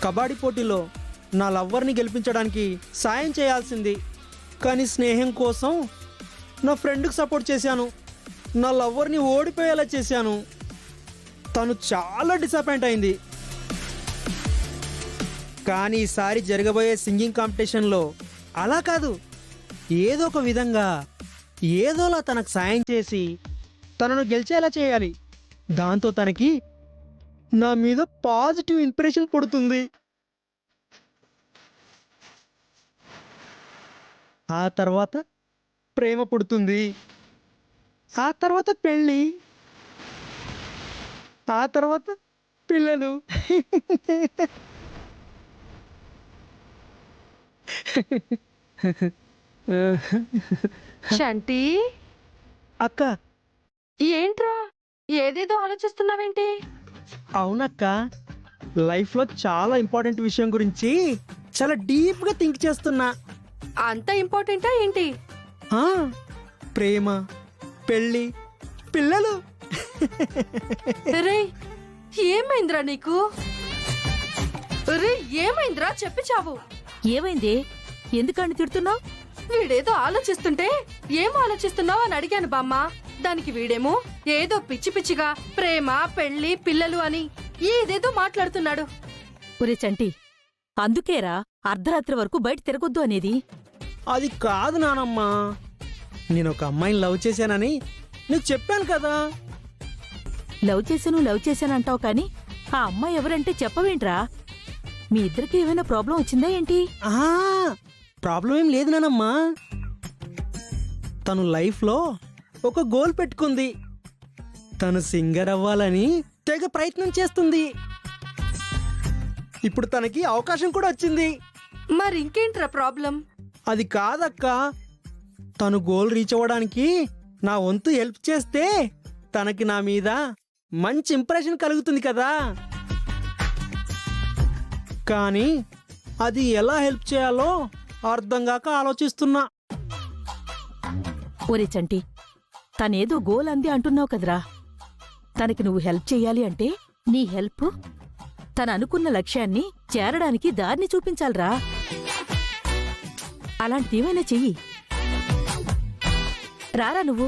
కబడ్డీ పోటీలో నా లవ్వర్ని గెలిపించడానికి సాయం చేయాల్సింది. కానీ స్నేహం కోసం నా ఫ్రెండ్కి సపోర్ట్ చేశాను. నా లవ్వర్ని ఓడిపోయేలా చేశాను. తను చాలా డిసప్పాయింట్ అయింది. కానీ ఈసారి జరగబోయే సింగింగ్ కాంపిటీషన్లో అలా కాదు, ఏదో ఒక విధంగా ఏదోలా తనకు సాయం చేసి తనను గెలిచేలా చేయాలి. దాంతో తనకి నా మీద పాజిటివ్ ఇంప్రెషన్ పడుతుంది. ఆ తర్వాత ప్రేమ పుడుతుంది. ఆ తర్వాత పెళ్ళి. ఆ తర్వాత పిల్లలు. శంటి, అక్క. ఏంట్రా ఏదేదో ఆలోచిస్తున్నావేంటి? అవునక్క, లైఫ్లో చాలా ఇంపార్టెంట్ విషయం గురించి చాలా డీప్గా థింక్ చేస్తున్నా. అంత ఇంపార్టెంటా ఏంటి? ఆ, ప్రేమ, పెళ్ళి, పిల్లలు. రే, ఏమైందిరా నీకు? రే, ఏమైందిరా చెప్పి చావు. ఏమైంది? ఎందుకని తిడుతున్నావు? వీడేదో ఆలోచిస్తుంటే ఏం ఆలోచిస్తున్నావు అని అడిగాను బామ్మ. దానికి వీడేమో ఏదో పిచ్చి పిచ్చిగా ప్రేమ, పెళ్లి, పిల్లలు అని ఏదేదో మాట్లాడుతున్నాడు. ఒరే చంటి, అందుకేరా అర్ధరాత్రి వరకు బయట తిరగొద్దు అనేది. అది కాదు నానమ్మా, నేను ఒక అమ్మాయిని లవ్ చేశానని నీకు చెప్పాను కదా. లవ్ చేశాను అంటావు కానీ ఆ అమ్మాయి ఎవరంటే చెప్పవేంట్రా? మీ ఇద్దరికి ఏమైనా ప్రాబ్లం వచ్చిందా ఏంటి? ప్రాబ్లం ఏం లేదు నానమ్మా. తను లైఫ్లో ఒక గోల్ పెట్టుకుంది. తను సింగర్ అవ్వాలని తెగ ప్రయత్నం చేస్తుంది. ఇప్పుడు తనకి అవకాశం కూడా వచ్చింది. మరి ఇంకేంట్రా ప్రాబ్లం? అది కాదక్క, తను గోల్ రీచ్ అవ్వడానికి నా వంతు హెల్ప్ చేస్తే తనకి నా మీద మంచి ఇంప్రెషన్ కలుగుతుంది కదా. కానీ అది ఎలా హెల్ప్ చేయాలో అర్థం కాక ఆలోచిస్తున్నా. ఒరే చంటి, తనేదో గోల్ అంది అంటున్నావు కదరా. తనకి నువ్వు హెల్ప్ చెయ్యాలి అంటే నీ హెల్ప్ తను అనుకున్న లక్ష్యాన్ని చేరడానికి దారిని చూపించాలిరా. అలాంటిదేమైనా చెయ్యి. రారా నువ్వు.